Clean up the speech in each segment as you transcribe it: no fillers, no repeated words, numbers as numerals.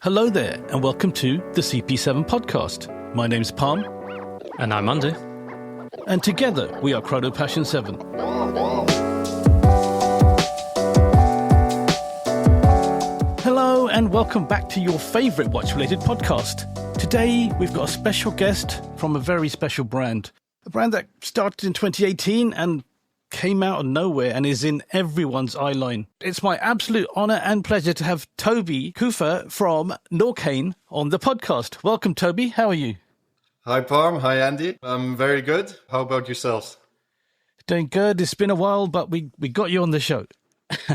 Hello there, and welcome to the CP7 podcast. My name's Palm. And I'm Andy. And together we are Chrono Passion 7. Hello, and welcome back to your favourite watch-related podcast. Today we've got a special guest from a very special brand. A brand that started in 2018 and came out of nowhere and is in everyone's eye line. It's my absolute honour and pleasure to have Toby Küffer from Norqain on the podcast. Welcome, Toby. How are you? Hi, Palm. Hi, Andy. I'm very good. How about yourselves? Doing good. It's been a while, but we got you on the show.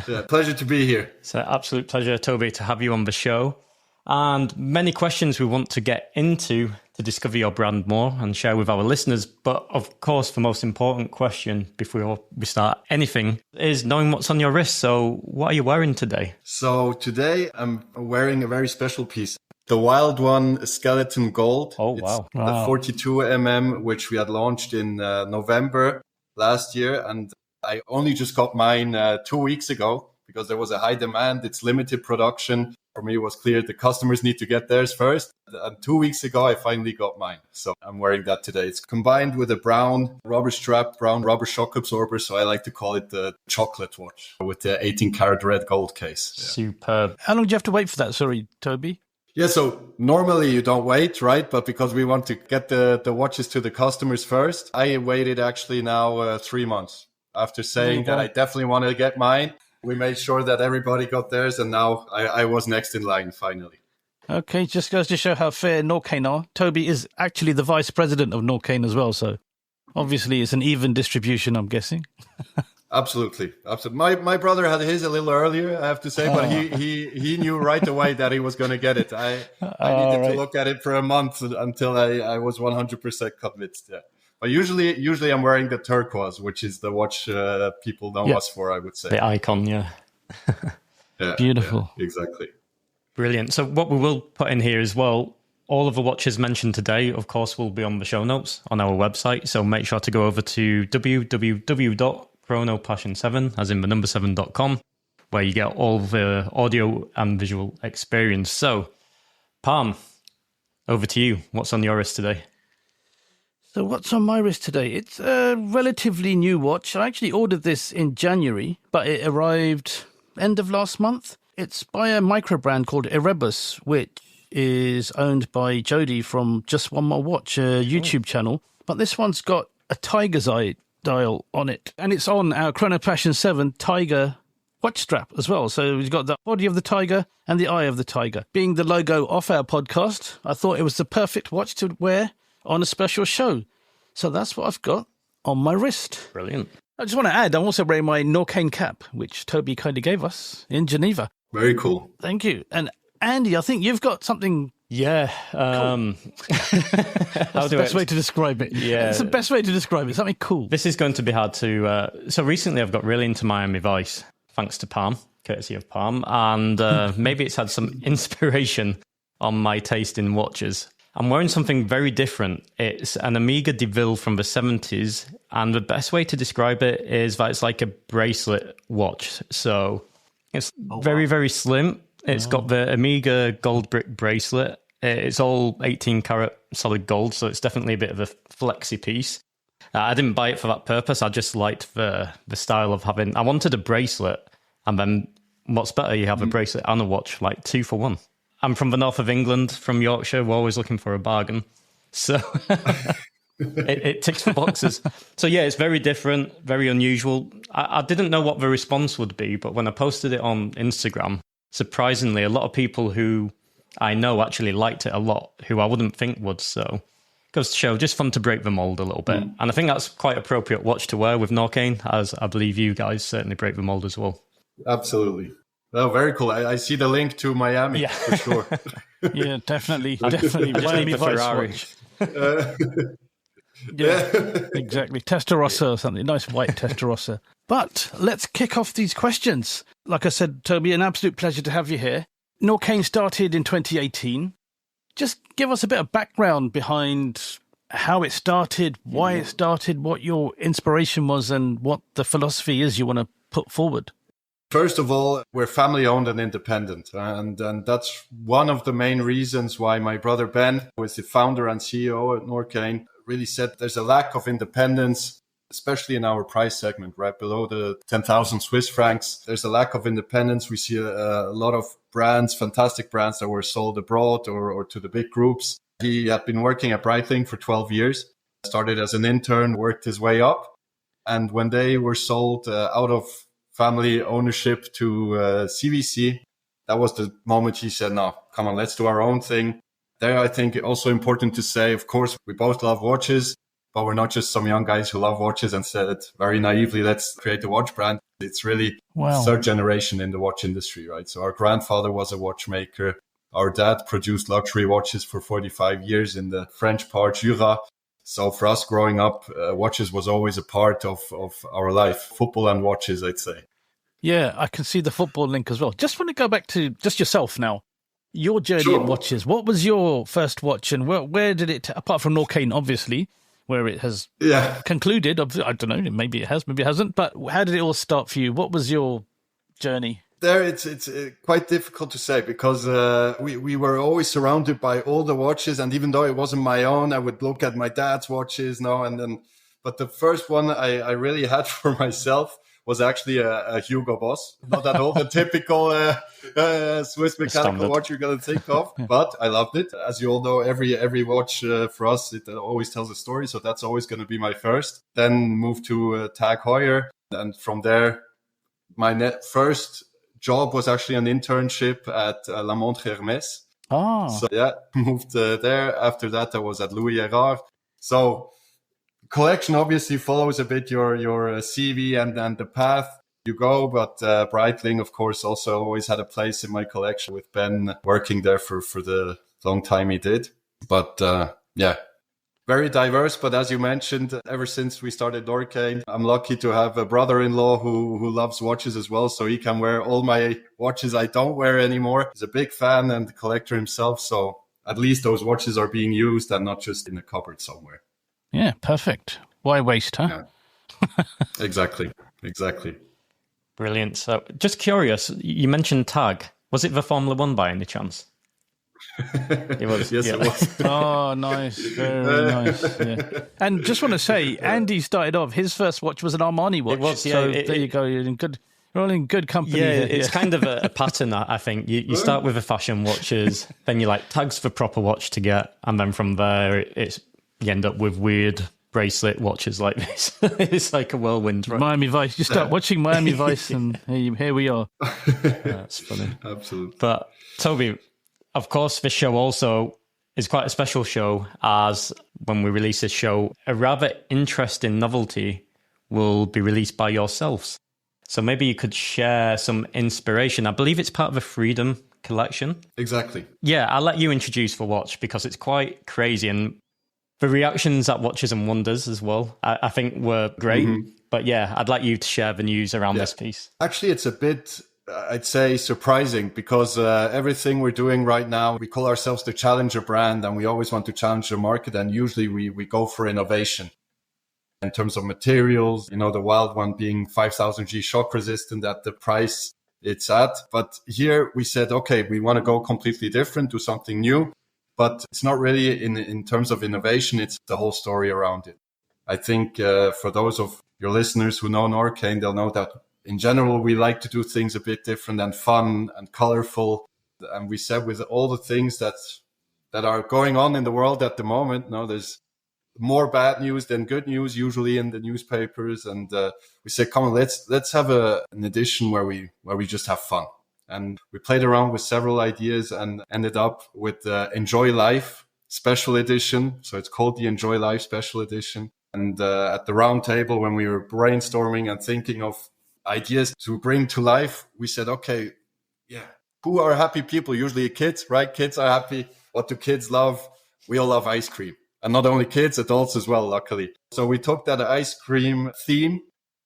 Yeah, pleasure to be here. It's an absolute pleasure, Toby, to have you on the show. And many questions we want to get into to discover your brand more and share with our listeners. But of course, the most important question before we start anything is knowing what's on your wrist. So what are you wearing today? So today I'm wearing a very special piece. The Wild One Skeleton Gold. Oh, wow. It's the 42mm, which we had launched in November last year. And I only just got mine 2 weeks ago because there was a high demand. It's limited production. For me, it was clear the customers need to get theirs first. And 2 weeks ago, I finally got mine. So I'm wearing that today. It's combined with a brown rubber strap, brown rubber shock absorber. So I like to call it the chocolate watch with the 18-karat red gold case. Yeah. Superb. How long do you have to wait for that? Sorry, Toby. Yeah, so normally you don't wait, right? But because we want to get the watches to the customers first, I waited actually now 3 months. After saying that I definitely want to get mine, we made sure that everybody got theirs, and now I was next in line, finally. Okay, just goes to show how fair Norqain are. Toby is actually the vice president of Norqain as well, so obviously it's an even distribution, I'm guessing. Absolutely. My brother had his a little earlier, I have to say, but he knew right away that he was going to get it. I needed to look at it for a month until I was 100% convinced. Yeah. But usually I'm wearing the turquoise, which is the watch people know us for, I would say. The icon, yeah. Yeah. Beautiful. Yeah, exactly. Brilliant. So what we will put in here as well, all of the watches mentioned today, of course, will be on the show notes on our website. So make sure to go over to www.chronopassion7, as in the number 7.com, where you get all the audio and visual experience. So, Palm, over to you. What's on your wrist today? So what's on my wrist today? It's a relatively new watch. I actually ordered this in January, but it arrived end of last month. It's by a micro brand called Erebus, which is owned by Jody from Just One More Watch, a YouTube channel. But this one's got a tiger's eye dial on it. And it's on our Chrono Passion 7 tiger watch strap as well. So we've got the body of the tiger and the eye of the tiger. Being the logo off our podcast, I thought it was the perfect watch to wear on a special show. So that's what I've got on my wrist. Brilliant. I just want to add, I'm also wearing my Norqain cap, which Toby kindly gave us in Geneva. Very cool. Thank you. And Andy, I think you've got something. Yeah. Cool. That's the best way to describe it. Yeah. It's the best way to describe it. Something cool. This is going to be hard to... So recently I've got really into Miami Vice, thanks to Palm, courtesy of Palm. And maybe it's had some inspiration on my taste in watches. I'm wearing something very different. It's an Omega DeVille from the 70s. And the best way to describe it is that it's like a bracelet watch. So it's very, very slim. It's got the Omega gold brick bracelet. It's all 18-karat solid gold, so it's definitely a bit of a flexy piece. I didn't buy it for that purpose. I just liked the style of having... I wanted a bracelet, and then what's better, you have a bracelet and a watch, like 2 for 1. I'm from the north of England, from Yorkshire. We're always looking for a bargain. So it ticks the boxes. So yeah, it's very different, very unusual. I didn't know what the response would be, but when I posted it on Instagram, surprisingly, a lot of people who I know actually liked it a lot, who I wouldn't think would. So goes to show, just fun to break the mold a little bit. And I think that's quite appropriate watch to wear with Norqain, as I believe you guys certainly break the mold as well. Absolutely. Oh, very cool. I see the link to Miami, for sure. Yeah, definitely. Miami Vice watch. Yeah, exactly. Testarossa or something. Nice white Testarossa. But let's kick off these questions. Like I said, Toby, an absolute pleasure to have you here. Norqain started in 2018. Just give us a bit of background behind how it started, why it started, what your inspiration was, and what the philosophy is you want to put forward. First of all, we're family owned and independent. And that's one of the main reasons why my brother Ben, who is the founder and CEO at Norqain, really said there's a lack of independence, especially in our price segment, right below the 10,000 Swiss francs. There's a lack of independence. We see a lot of brands, fantastic brands that were sold abroad or to the big groups. He had been working at Breitling for 12 years, started as an intern, worked his way up. And when they were sold out of family ownership to CVC, that was the moment he said, no, come on, let's do our own thing. There, I think also important to say, of course, we both love watches, but we're not just some young guys who love watches and said very naively, let's create a watch brand. It's really third generation in the watch industry, right? So our grandfather was a watchmaker. Our dad produced luxury watches for 45 years in the French part, Jura. So for us growing up, watches was always a part of our life. Football and watches, I'd say. Yeah, I can see the football link as well. Just want to go back to just yourself now. Your journey in watches. What was your first watch and where did it, apart from Norqain, obviously, where it has concluded, I don't know, maybe it has, maybe it hasn't, but how did it all start for you? What was your journey? There, it's quite difficult to say because we were always surrounded by all the watches, and even though it wasn't my own, I would look at my dad's watches now and then. But the first one I really had for myself was actually a Hugo Boss, not at all the typical Swiss mechanical watch you're gonna think of, but I loved it. As you all know, every watch for us it always tells a story, so that's always going to be my first. Then moved to Tag Heuer, and from there, my first job was actually an internship at La Montre Hermès. So moved there. After that, I was at Louis Erard. So collection obviously follows a bit your CV and the path you go. But Breitling, of course, also always had a place in my collection with Ben working there for the long time he did. But very diverse, but as you mentioned, ever since we started Norqain, I'm lucky to have a brother-in-law who loves watches as well, so he can wear all my watches I don't wear anymore. He's a big fan and collector himself, so at least those watches are being used and not just in a cupboard somewhere. Yeah, perfect. Why waste, huh? Yeah. Exactly. Brilliant. So just curious, you mentioned Tag. Was it the Formula One by any chance? It was. Yes, it was. Oh, nice. Very nice. Yeah. And just want to say, Andy started off, his first watch was an Armani watch. It was, so there you go. You're all in good company. Yeah, it's kind of a pattern, I think. You start with the fashion watches, then you like tags for proper watch to get, and then from there, you end up with weird bracelet watches like this. It's like a whirlwind, right? Miami Vice. You start watching Miami Vice, and here we are. That's funny. Absolutely. But Toby, of course, this show also is quite a special show, as when we release this show, a rather interesting novelty will be released by yourselves. So maybe you could share some inspiration. I believe it's part of a Freedom collection. Exactly. Yeah, I'll let you introduce the watch because it's quite crazy. And the reactions at Watches and Wonders as well, I think were great. Mm-hmm. But yeah, I'd like you to share the news around this piece. Actually, it's a bit, I'd say, surprising because everything we're doing right now, we call ourselves the challenger brand and we always want to challenge the market. And usually we go for innovation in terms of materials, the wild one being 5000G shock resistant at the price it's at. But here we said, okay, we want to go completely different, do something new. But it's not really in terms of innovation. It's the whole story around it. I think for those of your listeners who know Norqain, they'll know that in general, we like to do things a bit different and fun and colorful. And we said with all the things that are going on in the world at the moment, there's more bad news than good news usually in the newspapers. And we said, come on, let's have an edition where we just have fun. And we played around with several ideas and ended up with the Enjoy Life Special Edition. So it's called the Enjoy Life Special Edition. And at the round table, when we were brainstorming and thinking of ideas to bring to life, we said, okay, who are happy people? Usually kids, right? Kids are happy. What do kids love? We all love ice cream. And not only kids, adults as well, luckily. So we took that ice cream theme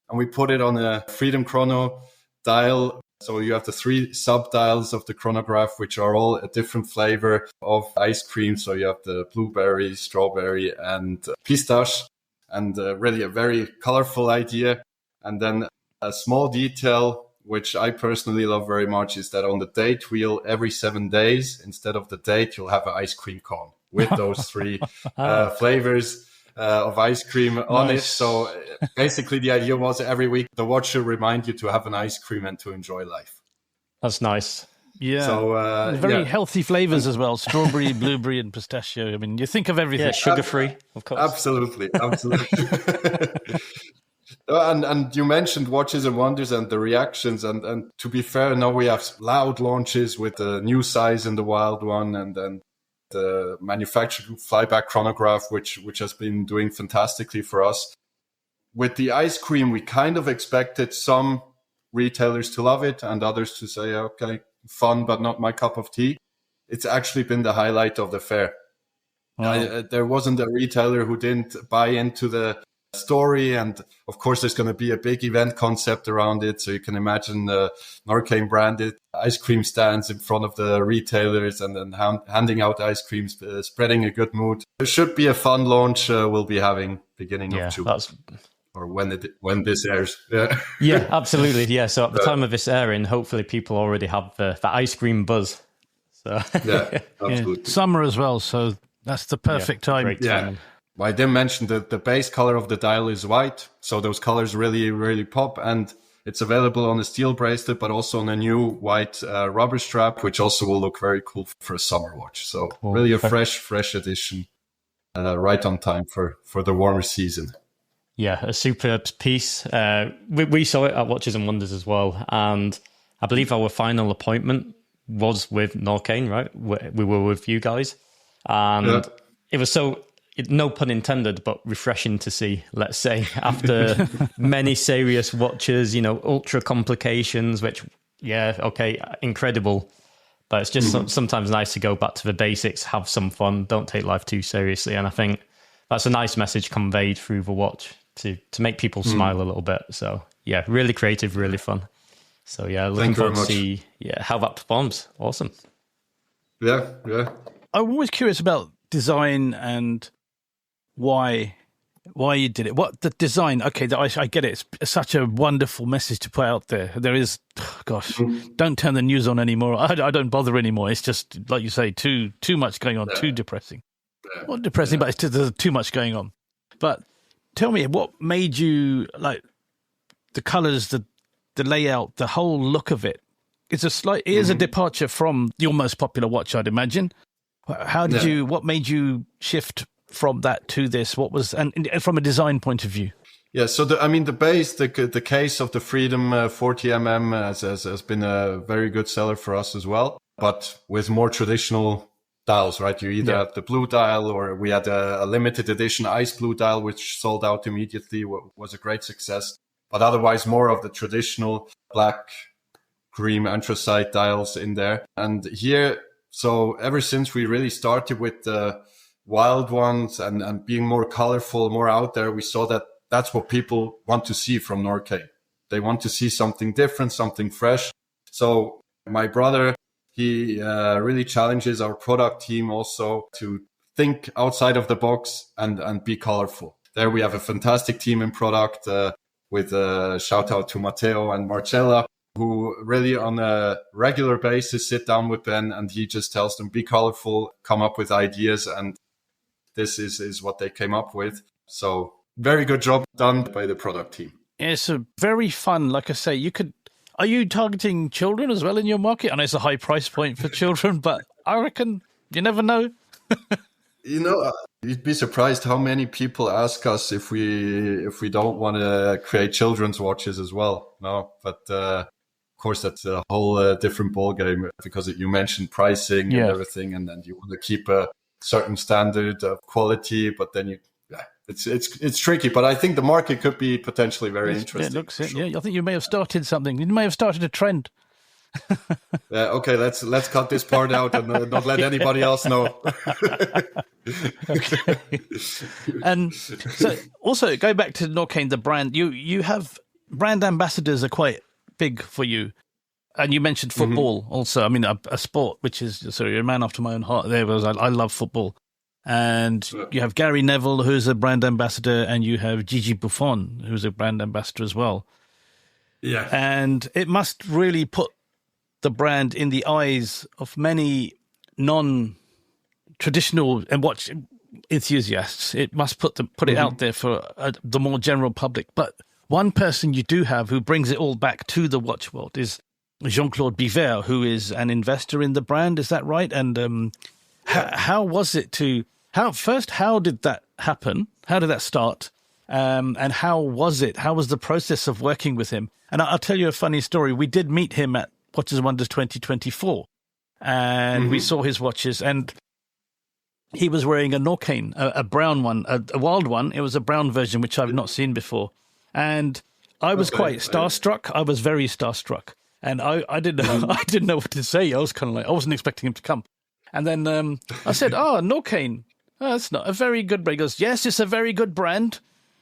and we put it on a Freedom Chrono dial. So you have the 3 sub-dials of the chronograph, which are all a different flavor of ice cream. So you have the blueberry, strawberry, and pistache, and really a very colorful idea. And then a small detail which I personally love very much, is that on the date wheel, every 7 days, instead of the date, you'll have an ice cream cone with those three flavors of ice cream on it. So basically the idea was every week the watch should remind you to have an ice cream and to enjoy life. That's nice. Yeah. So very healthy flavors as well. Strawberry, blueberry, and pistachio. I mean, you think of everything. Yeah, sugar-free, of course. Absolutely. And you mentioned Watches and Wonders and the reactions. And to be fair, now we have loud launches with the new size and the wild one, and then the manufactured flyback chronograph, which has been doing fantastically for us. With the ice cream, we kind of expected some retailers to love it and others to say, okay, fun, but not my cup of tea. It's actually been the highlight of the fair. Wow. There wasn't a retailer who didn't buy into the story. And of course, there's going to be a big event concept around it. So you can imagine the Norqain branded ice cream stands in front of the retailers and then handing out ice creams, spreading a good mood. There should be a fun launch we'll be having beginning of June. Or when this airs. Yeah, absolutely. Yeah, so at the time of this airing, hopefully people already have the ice cream buzz. So yeah, absolutely. Yeah, summer as well, so that's the perfect time. Great time. Yeah. Well, I didn't mention that the base color of the dial is white, so those colors really, really pop. And it's available on a steel bracelet, but also on a new white rubber strap, which also will look very cool for a summer watch. So really a fresh addition, right on time for the warmer season. Yeah, a superb piece. We saw it at Watches and Wonders as well. And I believe our final appointment was with Norqain, right? We were with you guys. And it was so, no pun intended, but refreshing to see, let's say, after many serious watches, ultra complications, which, incredible. But it's just sometimes nice to go back to the basics, have some fun, don't take life too seriously. And I think that's a nice message conveyed through the watch to make people smile a little bit. So, yeah, really creative, really fun. So, yeah, looking forward to see how that performs. Awesome. Yeah. I'm always curious about design and why you did it. What the design? Okay, I get it. It's such a wonderful message to put out there. There is, don't turn the news on anymore. I don't bother anymore. It's just like you say, too much going on, too depressing. Not depressing, but there's too much going on. But tell me, what made you like the colors, the layout, the whole look of it? It is a departure from your most popular watch, I'd imagine. How did you? What made you shift from that to this? What was and from a design point of view? Yeah, so the base, the case of the Freedom 40mm has been a very good seller for us as well, but with more traditional dials, right? You either have the blue dial, or we had a limited edition ice blue dial, which sold out immediately, was a great success. But otherwise, more of the traditional black, cream, anthracite dials in there. And here, so ever since we really started with the wild ones and being more colorful, more out there, we saw that that's what people want to see from Norqain. They want to see something different, something fresh. So my brother, he really challenges our product team also to think outside of the box and be colorful. There we have a fantastic team in product with a shout out to Matteo and Marcella, who really on a regular basis sit down with Ben and he just tells them, be colorful, come up with ideas. And this is what they came up with. So very good job done by the product team. It's a very fun, like I say, are you targeting children as well in your market? I know it's a high price point for children, but I reckon you never know. You'd be surprised how many people ask us if we don't want to create children's watches as well. No, but of course that's a whole different ballgame because you mentioned pricing and everything, and then you want to keep a certain standard of quality, but then it's tricky. But I think the market could be potentially very interesting. Yeah, it looks it. Sure. Yeah, I think you may have started something. You may have started a trend. Okay, let's cut this part out and not let anybody else know. Okay. And so, also going back to Norqain, the brand, you have brand ambassadors are quite big for you, and you mentioned football also. I mean, a sport which is a man after my own heart. There was I love football, and you have Gary Neville, who's a brand ambassador, and you have Gigi Buffon, who's a brand ambassador as well. Yeah. And it must really put the brand in the eyes of many non-traditional and watch enthusiasts. It must put it out there for the more general public. But one person you do have who brings it all back to the watch world is Jean-Claude Biver, who is an investor in the brand. Is that right? And how was it how did that happen? How did that start? And how was it? How was the process of working with him? And I'll tell you a funny story. We did meet him at Watches and Wonders 2024, and we saw his watches, and he was wearing a Norqain, a brown one, a wild one. It was a brown version, which I've not seen before. And I was quite starstruck. I was very starstruck. And I didn't know, I didn't know what to say. I was kind of like, I wasn't expecting him to come. And then I said, Norqain, that's not a very good brand. He goes, yes, it's a very good brand.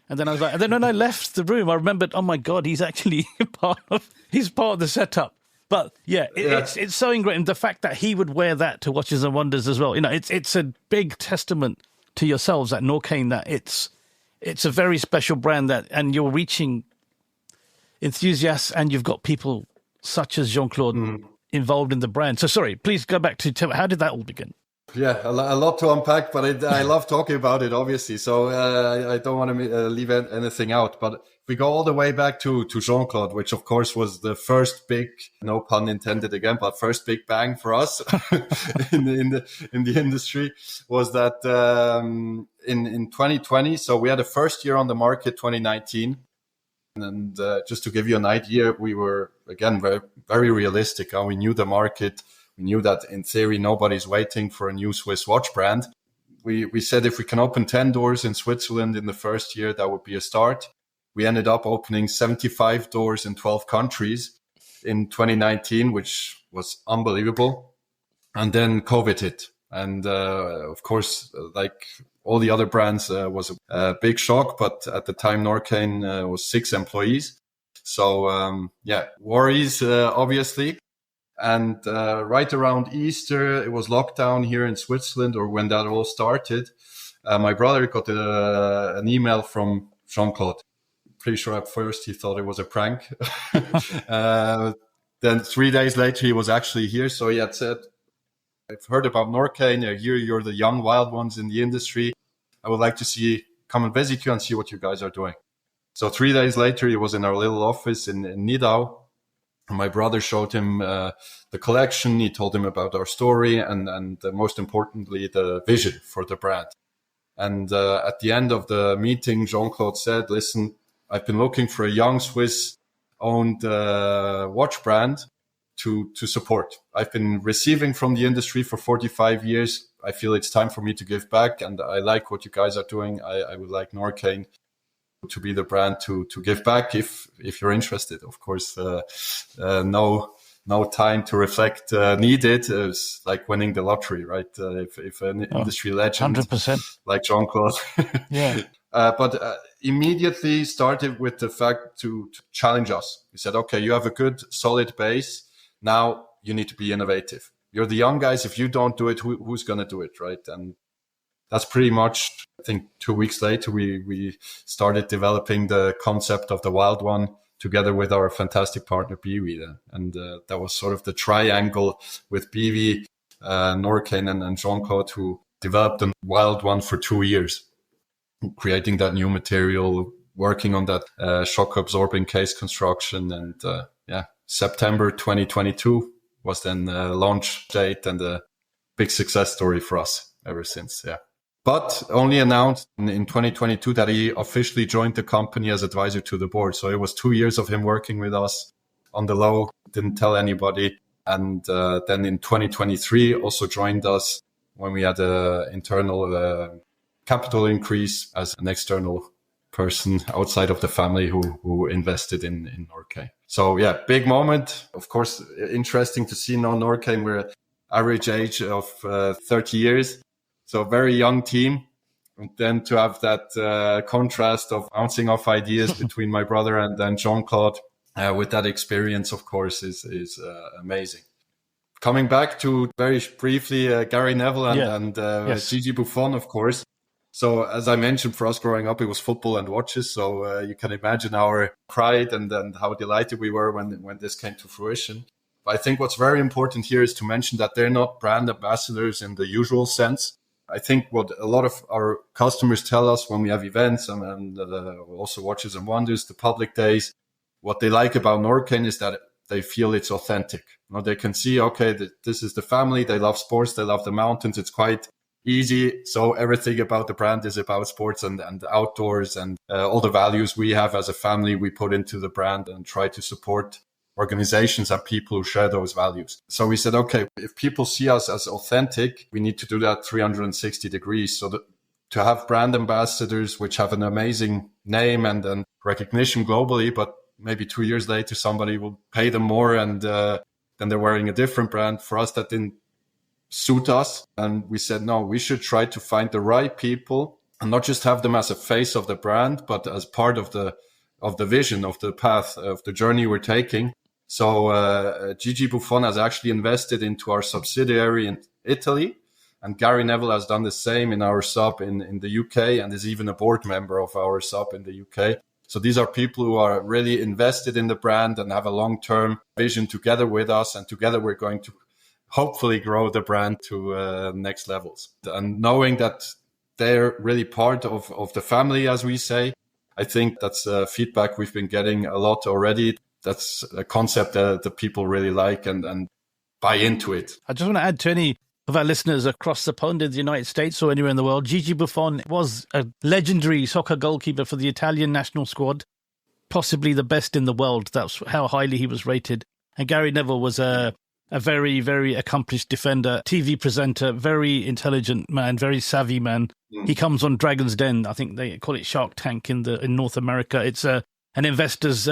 And then I was like, and then when I left the room, I remembered, oh my God, he's actually part of the setup. But yeah, it's so ingrained. And the fact that he would wear that to Watches and Wonders as well, it's a big testament to yourselves at Norqain that it's a very special brand and you're reaching enthusiasts and you've got people such as Jean-Claude involved in the brand. So sorry, please go back to how did that all begin? Yeah, a lot to unpack, but I love talking about it, obviously. So I don't want to leave anything out. But if we go all the way back to Jean-Claude, which of course was the first big, no pun intended again, but first big bang for us in the industry, was that in 2020. So we had the first year on the market, 2019. And just to give you an idea, we were, again, very, very realistic. We knew the market. We knew that in theory, nobody's waiting for a new Swiss watch brand. We said if we can open 10 doors in Switzerland in the first year, that would be a start. We ended up opening 75 doors in 12 countries in 2019, which was unbelievable. And then COVID hit. And of course, like all the other brands, was a big shock. But at the time, Norqain was 6 employees. So worries, obviously. And right around Easter, it was lockdown here in Switzerland, or when that all started. My brother got an email from Jean-Claude. Pretty sure at first he thought it was a prank. Then 3 days later, he was actually here. So he had said, I've heard about Norqain. I hear you're the young wild ones in the industry. I would like to come and visit you and see what you guys are doing. So 3 days later, he was in our little office in Nidau. My brother showed him the collection. He told him about our story and most importantly, the vision for the brand. And at the end of the meeting, Jean-Claude said, listen, I've been looking for a young Swiss-owned watch brand to support. I've been receiving from the industry for 45 years. I feel it's time for me to give back. And I like what you guys are doing. I would like Norqain to be the brand to give back if you're interested. Of course, no time to reflect needed. It's like winning the lottery, right? If an industry legend 100%. like Jean-Claude. Yeah. But immediately started with the fact to challenge us. He said, okay, you have a good solid base. Now you need to be innovative. You're the young guys. If you don't do it, who's going to do it, right? And that's pretty much, I think 2 weeks later, we started developing the concept of the Wild One together with our fantastic partner, BV. And that was sort of the triangle with BV, Norqain and Jean-Claude, who developed the Wild One for 2 years, creating that new material, working on that shock absorbing case construction. And September 2022 was then the launch date and a big success story for us ever since. Yeah. But only announced in 2022 that he officially joined the company as advisor to the board. So it was 2 years of him working with us on the low, didn't tell anybody. And then in 2023 also joined us when we had an internal capital increase as an external person outside of the family who invested in Norqain. So yeah, big moment. Of course, interesting to see now Norqain. We're average age of 30 years. So very young team. And then to have that contrast of bouncing off ideas between my brother and then Jean-Claude with that experience, of course, is amazing. Coming back to very briefly Gary Neville and yes. Gigi Buffon, of course. So as I mentioned, for us growing up, it was football and watches. So you can imagine our pride and how delighted we were when this came to fruition. But I think what's very important here is to mention that they're not brand ambassadors in the usual sense. I think what a lot of our customers tell us when we have events and also Watches and Wonders, the public days, what they like about Norqain is that they feel it's authentic. They can see, okay, this is the family. They love sports. They love the mountains. It's quite easy. So everything about the brand is about sports and outdoors, and all the values we have as a family, we put into the brand and try to support organizations and people who share those values. So we said, okay, if people see us as authentic, we need to do that 360 degrees. So that to have brand ambassadors, which have an amazing name and recognition globally, but maybe 2 years later, somebody will pay them more and then they're wearing a different brand. For us, that didn't suit us. And we said, no, we should try to find the right people and not just have them as a face of the brand, but as part of the vision, of the path, of the journey we're taking. So Gigi Buffon has actually invested into our subsidiary in Italy, and Gary Neville has done the same in our sub in the UK, and is even a board member of our sub in the UK. So these are people who are really invested in the brand and have a long-term vision together with us, and together we're going to hopefully grow the brand to next levels. And knowing that they're really part of the family, as we say, I think that's feedback we've been getting a lot already. That's a concept that the people really like and buy into it. I just want to add to any of our listeners across the pond in the United States or anywhere in the world, Gigi Buffon was a legendary soccer goalkeeper for the Italian national squad, possibly the best in the world. That's how highly he was rated. And Gary Neville was a very, very accomplished defender, TV presenter, very intelligent man, very savvy man. He comes on Dragon's Den. I think they call it Shark Tank in North America. It's an investor's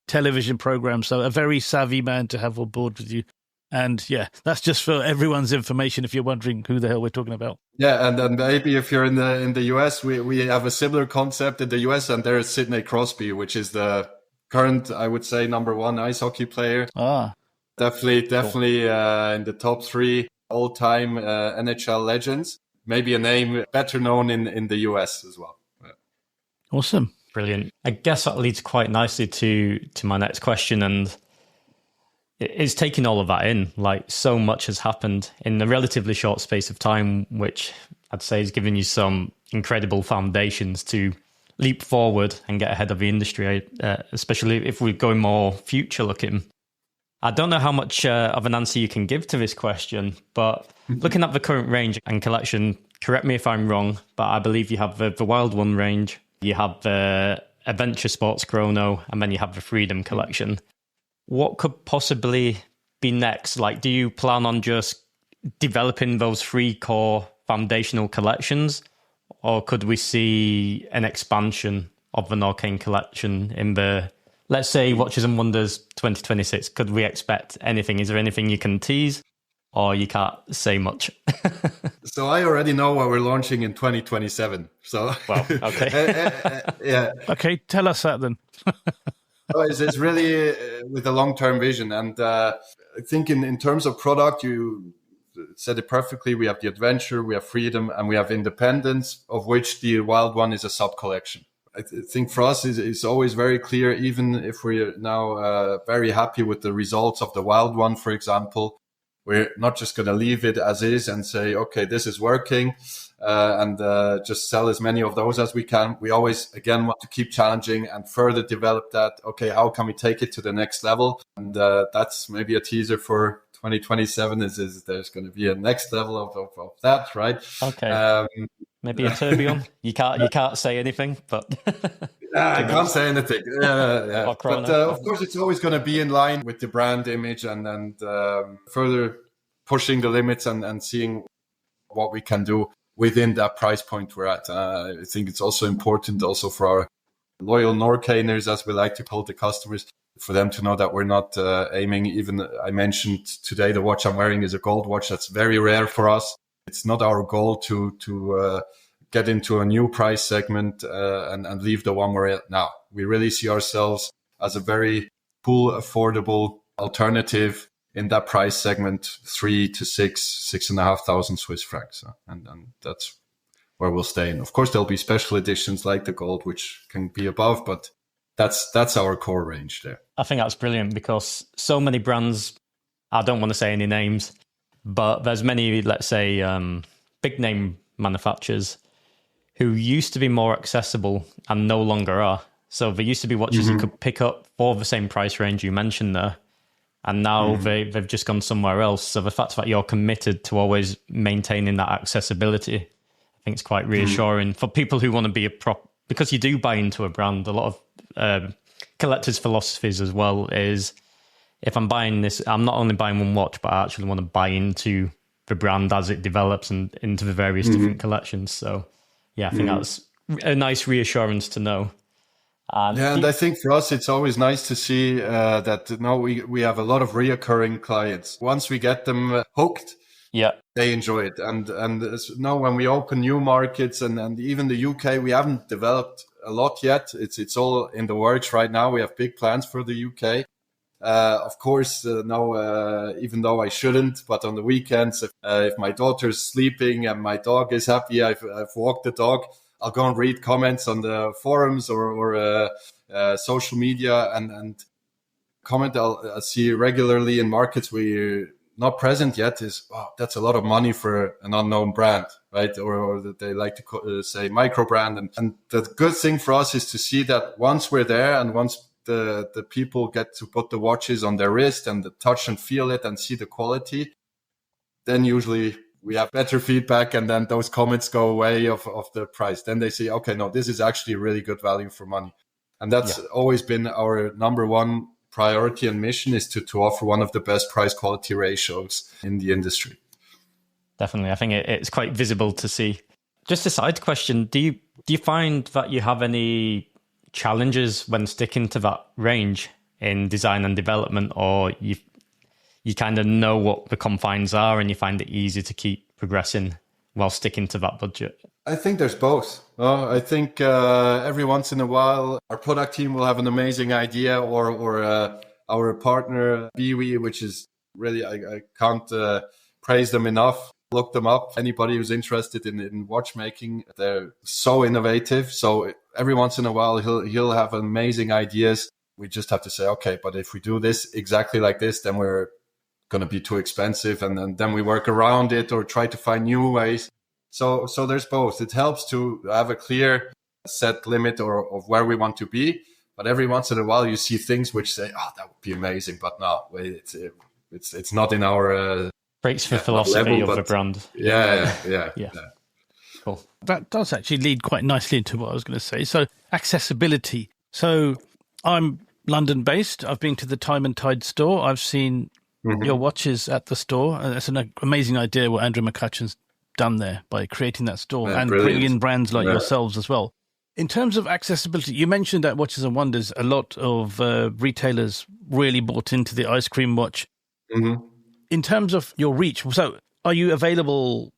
television program, so a very savvy man to have on board with you. And yeah, that's just for everyone's information if you're wondering who the hell we're talking about. Yeah, and then maybe if you're in the US, we have a similar concept in the US, and there's Sidney Crosby, which is the current, I would say, number one ice hockey player. Definitely cool. In the top 3 all-time NHL legends. Maybe a name better known in the US as well. Yeah. Awesome. Brilliant. I guess that leads quite nicely to my next question, and it's taking all of that in. Like, so much has happened in a relatively short space of time, which I'd say has given you some incredible foundations to leap forward and get ahead of the industry, especially if we're going more future looking. I don't know how much of an answer you can give to this question, but looking at the current range and collection, correct me if I'm wrong, but I believe you have the Wild One range, you have the Adventure Sports Chrono, and then you have the Freedom collection. What could possibly be next? Like, do you plan on just developing those 3 core foundational collections, or could we see an expansion of the Norqain collection in the, let's say, Watches and Wonders 2026? Could we expect anything? Is there anything you can tease, or you can't say much? So I already know what we're launching in 2027. So, well, okay. Yeah. Okay, tell us that then. It's really with a long-term vision. And I think in terms of product, you said it perfectly. We have the Adventure, we have Freedom, and we have Independence, of which the Wild One is a sub-collection. I think for us, it's always very clear, even if we're now very happy with the results of the Wild One, for example, we're not just going to leave it as is and say, okay, this is working, and just sell as many of those as we can. We always, again, want to keep challenging and further develop that. Okay, how can we take it to the next level? And that's maybe a teaser for 2027 is there's going to be a next level of that, right? Okay. Maybe a tourbillon. You can't say anything, but I can't say anything. Yeah. Chrono. But of course, it's always going to be in line with the brand image and further pushing the limits and seeing what we can do within that price point we're at. I think it's also important also for our loyal Norqainers, as we like to call the customers, for them to know that we're not aiming. Even I mentioned today, the watch I'm wearing is a gold watch. That's very rare for us. It's not our goal to get into a new price segment and leave the one we're at now. We really see ourselves as a very cool, affordable alternative in that price segment, 3,000 to 6,500 Swiss francs. And that's where we'll stay. And of course, there'll be special editions like the gold, which can be above, but that's our core range there. I think that's brilliant because so many brands, I don't want to say any names, but there's many, let's say, big name manufacturers who used to be more accessible and no longer are. So there used to be watches you could pick up for the same price range you mentioned there, and now they've just gone somewhere else. So the fact that you're committed to always maintaining that accessibility, I think it's quite reassuring for people who want to be because you do buy into a brand. A lot of collectors' philosophies as well is, if I'm buying this, I'm not only buying one watch, but I actually want to buy into the brand as it develops and into the various different collections. So yeah, I think that's a nice reassurance to know. And I think for us, it's always nice to see that now we have a lot of reoccurring clients. Once we get them hooked, they enjoy it. And now when we open new markets and even the UK, we haven't developed a lot yet. It's all in the works right now. We have big plans for the UK. Of course, now, even though I shouldn't, but on the weekends, if my daughter's sleeping and my dog is happy, I've walked the dog, I'll go and read comments on the forums or social media and comment I'll see regularly in markets where you're not present yet is, wow, that's a lot of money for an unknown brand, right? Or that they like to say micro brand. And the good thing for us is to see that once we're there and once the people get to put the watches on their wrist and touch and feel it and see the quality, then usually we have better feedback, and then those comments go away of the price. Then they say, okay, no, this is actually really good value for money. And that's always been our number one priority and mission, is to offer one of the best price quality ratios in the industry. Definitely. I think it's quite visible to see. Just a side question. Do you find that you have any challenges when sticking to that range in design and development, or you kind of know what the confines are and you find it easy to keep progressing while sticking to that budget? I think there's both. I think every once in a while, our product team will have an amazing idea, or our partner, Biwi, which is really, I can't praise them enough. Look them up. Anybody who's interested in watchmaking, they're so innovative. So every once in a while, he'll have amazing ideas. We just have to say, okay, but if we do this exactly like this, then we're going to be too expensive. And then we work around it or try to find new ways. So there's both. It helps to have a clear set limit of where we want to be. But every once in a while, you see things which say, oh, that would be amazing. But no, it's not in our... breaks the philosophy level, of the brand. Yeah. Cool. That does actually lead quite nicely into what I was going to say. So accessibility. So I'm London based. I've been to the Time and Tide store. I've seen your watches at the store. It's an amazing idea what Andrew McCutcheon's done there by creating that store and bringing in brands like yourselves as well. In terms of accessibility, you mentioned at Watches and Wonders, a lot of retailers really bought into the ice cream watch. In terms of your reach, so are you available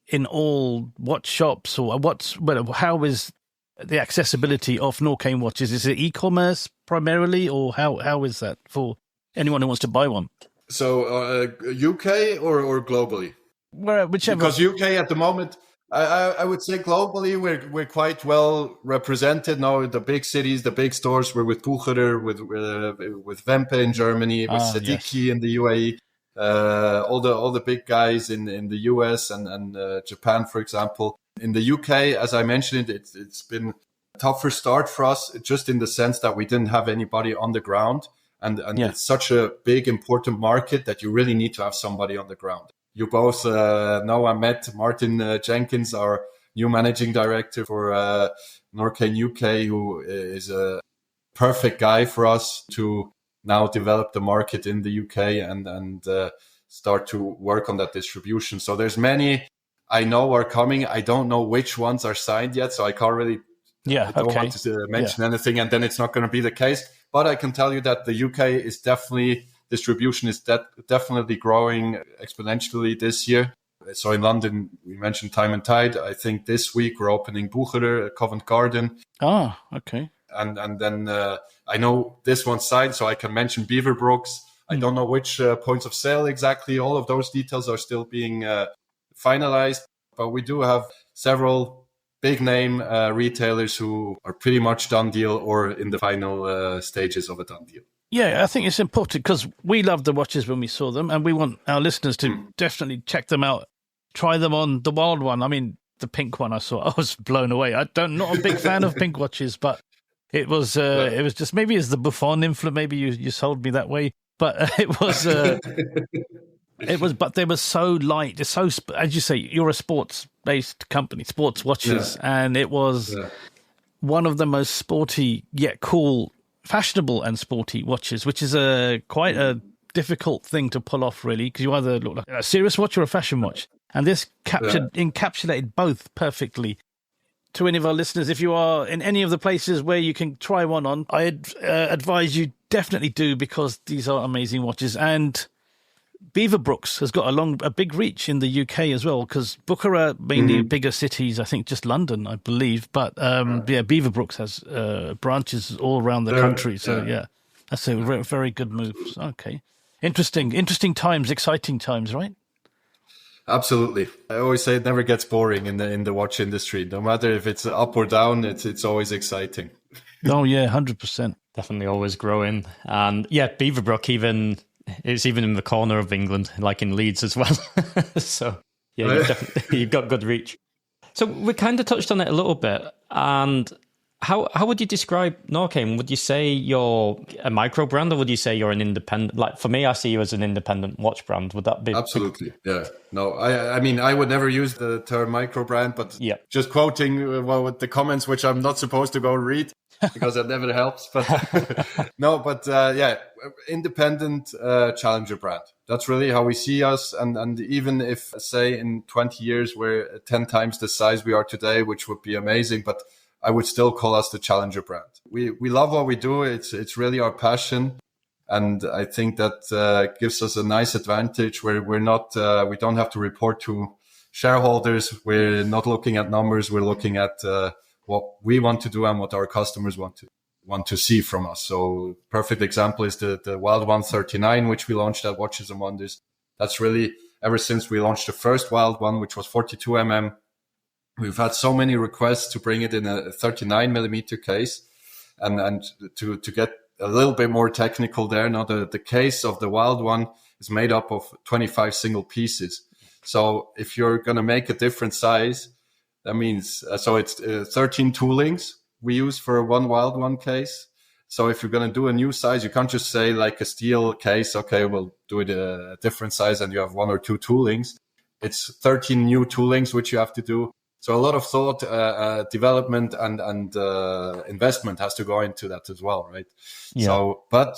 in all watch shops, or how is the accessibility of Norqain watches? Is it e-commerce primarily, or how is that for anyone who wants to buy one? So UK or globally? Whichever. Because UK at the moment, I would say globally we're quite well represented now. The big cities, the big stores, we're with Bucherer, with Wempe in Germany, with Sediki in the UAE. All the big guys in the US and Japan, for example. In the UK, as I mentioned, it's been a tougher start for us, just in the sense that we didn't have anybody on the ground. And it's such a big, important market that you really need to have somebody on the ground. You both know I met Martin Jenkins, our new managing director for Norqain UK, who is a perfect guy for us to now develop the market in the UK and start to work on that distribution. So there's many I know are coming. I don't know which ones are signed yet, so I can't really I don't want to mention anything, and then it's not going to be the case. But I can tell you that the UK is distribution is definitely growing exponentially this year. So in London, we mentioned Time and Tide. I think this week we're opening Bucherer at Covent Garden. Oh, okay. And then I know this one's signed, so I can mention Beaverbrooks. I don't know which points of sale exactly. All of those details are still being finalized. But we do have several big name retailers who are pretty much done deal or in the final stages of a done deal. Yeah, I think it's important because we loved the watches when we saw them, and we want our listeners to definitely check them out, try them on the wild one. I mean, the pink one I saw, I was blown away. Not a big fan of pink watches, but it was just, maybe it's the Buffon influence. Maybe you sold me that way, but it was. But they were so light. It's so, as you say, you're a sports-based company, sports watches, and it was one of the most sporty yet cool, fashionable and sporty watches, which is quite a difficult thing to pull off, really, because you either look like a serious watch or a fashion watch, and this encapsulated both perfectly. To any of our listeners, if you are in any of the places where you can try one on, I advise you definitely do, because these are amazing watches. And Beaverbrooks has got a big reach in the UK as well, because Bucharest, mainly bigger cities, I think just London, I believe. But Beaverbrooks has branches all around the country. So that's a very good move. Okay. Interesting times, exciting times, right? Absolutely. I always say it never gets boring in the watch industry. No matter if it's up or down, it's always exciting. Oh yeah, 100%. Definitely always growing. And Beaverbrook it's even in the corner of England, like in Leeds as well. So you've got good reach. So we kind of touched on it a little bit. And how would you describe Norqain? Would you say you're a micro brand, or would you say you're an independent? Like for me, I see you as an independent watch brand. Would that be? Absolutely. Yeah. No, I mean, I would never use the term micro brand, but just quoting with the comments, which I'm not supposed to go read because that never helps. But independent challenger brand. That's really how we see us. And even if, say, in 20 years, we're 10 times the size we are today, which would be amazing, but I would still call us the challenger brand. We love what we do. It's really our passion. And I think that gives us a nice advantage where we don't have to report to shareholders. We're not looking at numbers. We're looking at what we want to do and what our customers want to see from us. So perfect example is the Wild 139, which we launched at Watches and Wonders. That's really, ever since we launched the first Wild one, which was 42 mm, we've had so many requests to bring it in a 39 millimeter case, and to get a little bit more technical there. Now the case of the Wild one is made up of 25 single pieces. So if you're going to make a different size, that means, so it's 13 toolings we use for one Wild one case. So if you're going to do a new size, you can't just say like a steel case, okay, we'll do it a different size and you have one or two toolings. It's 13 new toolings, which you have to do. So a lot of thought, development and investment has to go into that as well, right? Yeah. So, but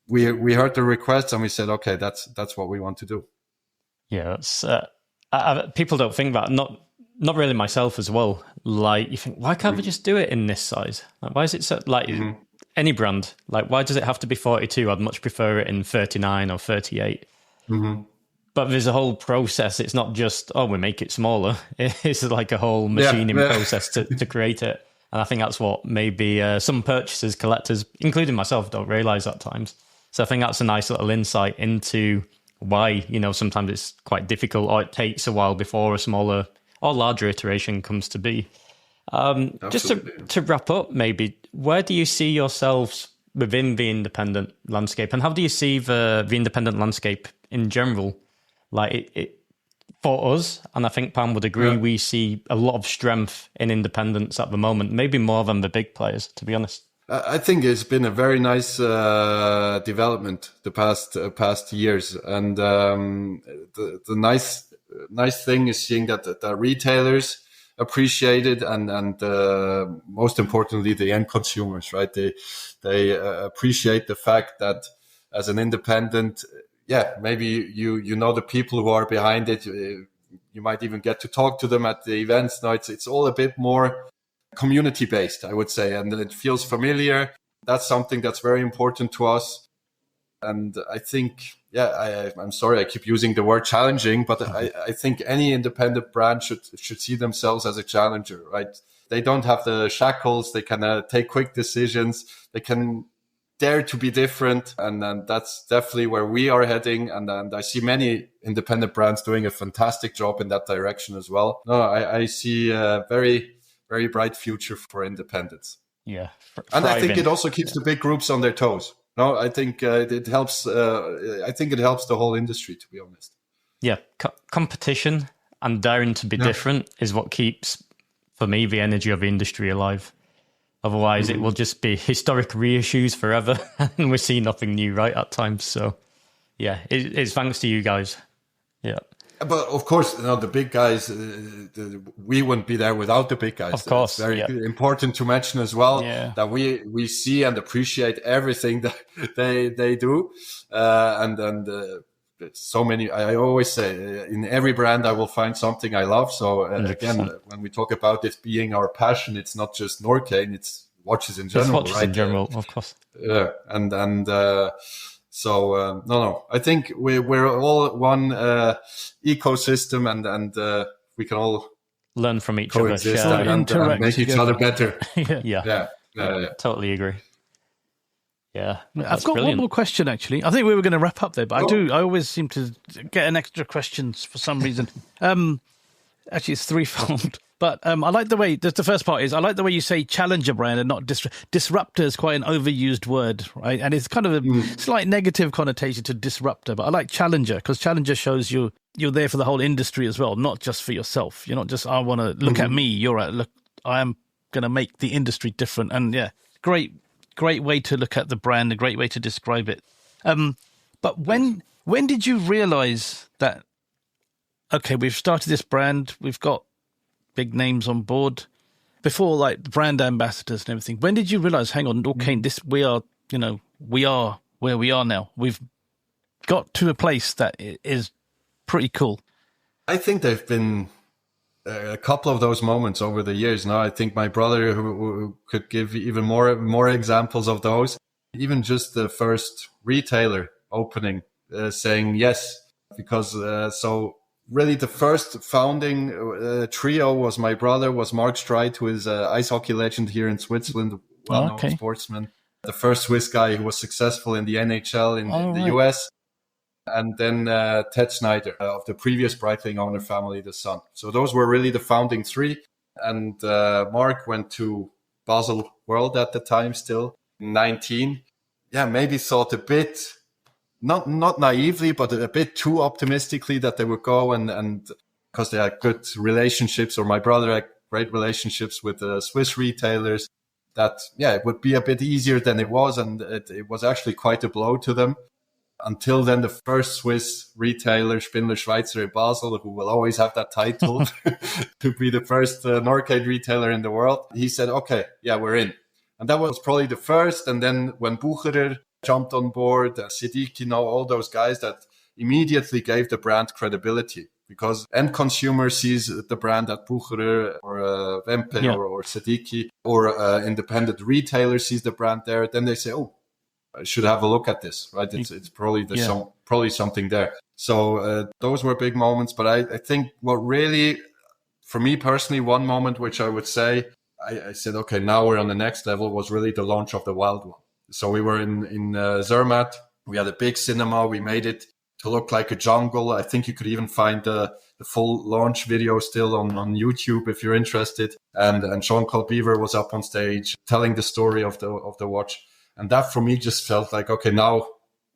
we heard the request and we said, okay, that's what we want to do. Yeah, that's people don't think that. Not really myself as well. Like you think, why can't we just do it in this size? Like, why is it so like any brand? Like, why does it have to be 42? I'd much prefer it in 39 or 38. Mm-hmm. But there's a whole process. It's not just, we make it smaller. It's like a whole machining process to create it. And I think that's what maybe some purchasers, collectors, including myself, don't realize at times. So I think that's a nice little insight into why, sometimes it's quite difficult or it takes a while before a smaller or larger iteration comes to be. Just to wrap up, maybe, where do you see yourselves within the independent landscape? And how do you see the independent landscape in general? Like it for us, and I think Pam would agree, we see a lot of strength in independents at the moment, maybe more than the big players, to be honest. I think it's been a very nice development the past years, and the nice thing is seeing that the retailers appreciate it, and most importantly, the end consumers, right? They appreciate the fact that as an independent, maybe you know the people who are behind it. You might even get to talk to them at the events. Now it's all a bit more community based, I would say, and it feels familiar. That's something that's very important to us. And I think, I'm sorry, I keep using the word challenging, but I think any independent brand should see themselves as a challenger, right? They don't have the shackles. They can take quick decisions. They can dare to be different. And that's definitely where we are heading. And I see many independent brands doing a fantastic job in that direction as well. No, I see a very, very bright future for independents. Yeah. And I think it also keeps the big groups on their toes. No, I think it helps. I think it helps the whole industry, to be honest. Yeah. Competition and daring to be different is what keeps, for me, the energy of the industry alive. Otherwise, it will just be historic reissues forever, and we see nothing new, right, at times. So, yeah, it's thanks to you guys. Yeah. But of course, the big guys, we wouldn't be there without the big guys. Of course. It's very important to mention as well that we see and appreciate everything that they do. So many, I always say, in every brand I will find something I love. So again, when we talk about it being our passion, it's not just Norqain, it's watches in general, it's watches in general, of course. Yeah, so no, I think we're all one ecosystem, and we can all learn from each coexist other, and make each other better. Yeah, totally agree. Yeah, I've got one more question, actually. I think we were going to wrap up there, but I always seem to get an extra question for some reason. Actually, it's threefold. But I like the way, the first part is, I like the way you say challenger brand and not disruptor is quite an overused word, right? And it's kind of a slight negative connotation to disruptor, but I like challenger because challenger shows you're there for the whole industry as well, not just for yourself. You're not just, I want to look at me. You're at, look, I am going to make the industry different. And yeah, great way to look at the brand, a great way to describe it. But when did you realize that, okay, we've started this brand, we've got big names on board, before like brand ambassadors and everything? When did you realize, hang on, Norqain, we are where we are now. We've got to a place that is pretty cool. I think there've been a couple of those moments over the years. Now, I think my brother who could give even more examples of those. Even just the first retailer opening, saying yes, because so really the first founding trio was my brother, was Mark Streit, who is an ice hockey legend here in Switzerland, well-known sportsman. The first Swiss guy who was successful in the NHL in the US. And then Ted Snyder of the previous Breitling owner family, the son. So those were really the founding three. And Mark went to Basel World at the time, still 19. Yeah, maybe thought a bit, not naively, but a bit too optimistically that they would go and because they had good relationships, or my brother had great relationships with the Swiss retailers, that, it would be a bit easier than it was. And it was actually quite a blow to them. Until then, the first Swiss retailer, Spindler Schweitzer in Basel, who will always have that title to be the first Norqain retailer in the world, he said, okay, we're in. And that was probably the first. And then when Bucherer jumped on board, Siddiqui, all those guys, that immediately gave the brand credibility, because end consumer sees the brand at Bucherer or Wempe or Siddiqui, or independent retailer sees the brand there. Then they say, oh, I should have a look at this, right? It's probably there's probably something there. So those were big moments. But I think what really, for me personally, one moment which I would say I said, okay, now we're on the next level, was really the launch of the Wild One. So we were in Zermatt. We had a big cinema. We made it to look like a jungle. I think you could even find the full launch video still on YouTube if you're interested. And Jean-Paul Beaver was up on stage telling the story of the watch. And that for me just felt like, okay, now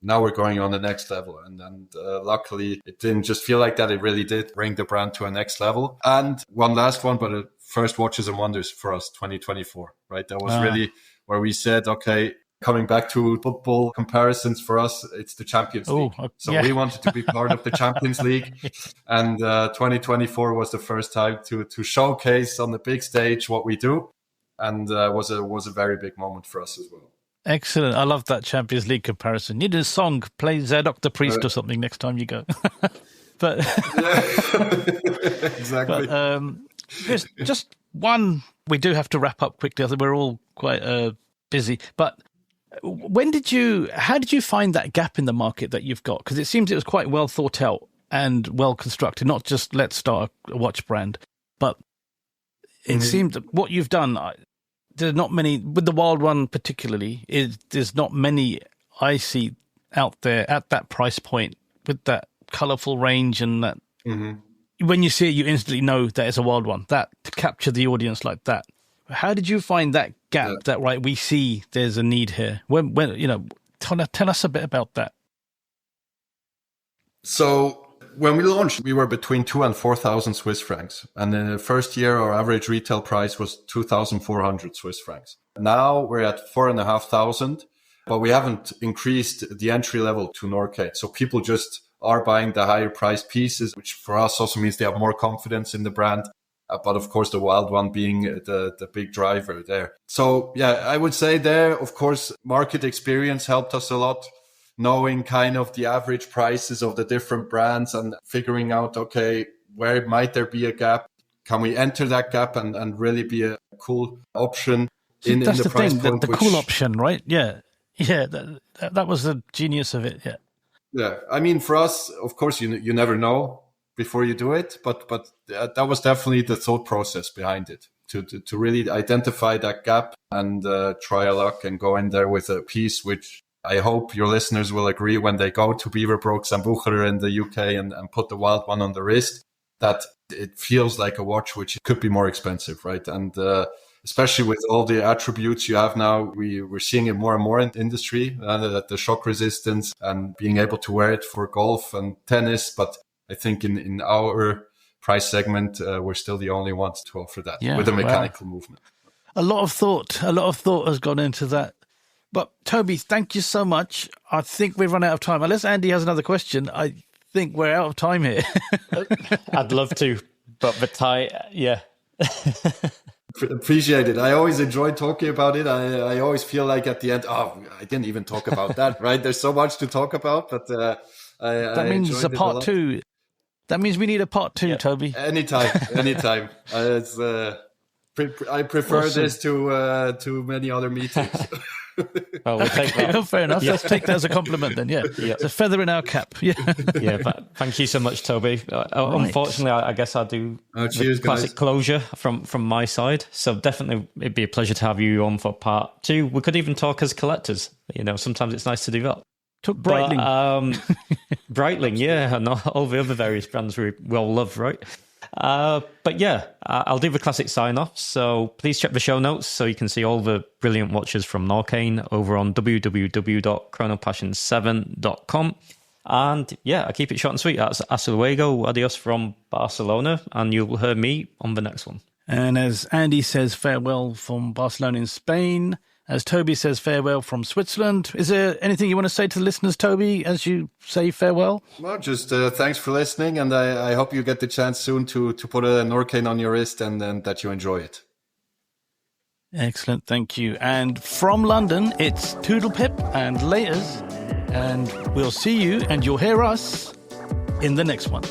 we're going on the next level. And luckily it didn't just feel like that. It really did bring the brand to a next level. And one last one, but first Watches and Wonders for us, 2024, right? That was really where we said, okay, coming back to football comparisons, for us, it's the Champions League. So we wanted to be part of the Champions League. And 2024 was the first time to showcase on the big stage what we do. And was a very big moment for us as well. Excellent. I love that Champions League comparison. You need a song, play Dr. Priest or something next time you go. But exactly. But, just one, we do have to wrap up quickly. I think we're all quite busy. But how did you find that gap in the market that you've got? Because it seems it was quite well thought out and well constructed, not just let's start a watch brand, but it seemed that what you've done, there's not many, with the Wild One particularly, there's not many I see out there at that price point with that colourful range and that. Mm-hmm. When you see it, you instantly know that it's a Wild One. That to capture the audience like that. How did you find that gap? That right, we see there's a need here. When tell us a bit about that. So when we launched, we were between 2,000 and 4,000 Swiss francs, and in the first year, our average retail price was 2,400 Swiss francs. Now we're at 4,500, but we haven't increased the entry level to Norqain. So people just are buying the higher priced pieces, which for us also means they have more confidence in the brand. But of course, the Wild One being the big driver there. So yeah, I would say there, of course, market experience helped us a lot, knowing kind of the average prices of the different brands and figuring out, okay, where might there be a gap? Can we enter that gap and really be a cool option in the price point? The cool option, right? Yeah. Yeah, that was the genius of it, yeah. Yeah, I mean, for us, of course, you never know before you do it, but that was definitely the thought process behind it, to really identify that gap and try our luck and go in there with a piece which I hope your listeners will agree when they go to Beaverbrook and Bucher in the UK and put the Wild One on the wrist, that it feels like a watch which could be more expensive, right? And especially with all the attributes you have now, we're seeing it more and more in the industry, that the shock resistance and being able to wear it for golf and tennis. But I think in our price segment, we're still the only ones to offer that with a mechanical movement. A lot of thought has gone into that. But Toby, thank you so much. I think we've run out of time. Unless Andy has another question, I think we're out of time here. I'd love to, but the tie, yeah. Appreciate it. I always enjoy talking about it. I always feel like at the end, I didn't even talk about that, right? There's so much to talk about, but that means a part two. That means we need a part two, Toby. Anytime. I prefer this to many other meetings. Well, we'll take that. Oh, fair enough. Yeah. Let's take that as a compliment then. Yeah, it's a feather in our cap. Yeah, But thank you so much, Toby. Right. Unfortunately, I guess I'll do the classic closure from my side. So definitely, it'd be a pleasure to have you on for part two. We could even talk as collectors. Sometimes it's nice to do that. Took Breitling. Breitling, yeah, and all the other various brands we all love, right? But yeah, I'll do the classic sign-off. So please check the show notes so you can see all the brilliant watches from Norqain over on www.chronopassion7.com. And yeah, I keep it short and sweet. That's hasta luego, adios from Barcelona, and you'll hear me on the next one. And as Andy says, farewell from Barcelona in Spain. As Toby says, farewell from Switzerland. Is there anything you want to say to the listeners, Toby, as you say farewell? Well, just thanks for listening, and I hope you get the chance soon to put a Norqain on your wrist and that you enjoy it. Excellent, thank you. And from London, it's Toodle Pip and laters, and we'll see you, and you'll hear us in the next one.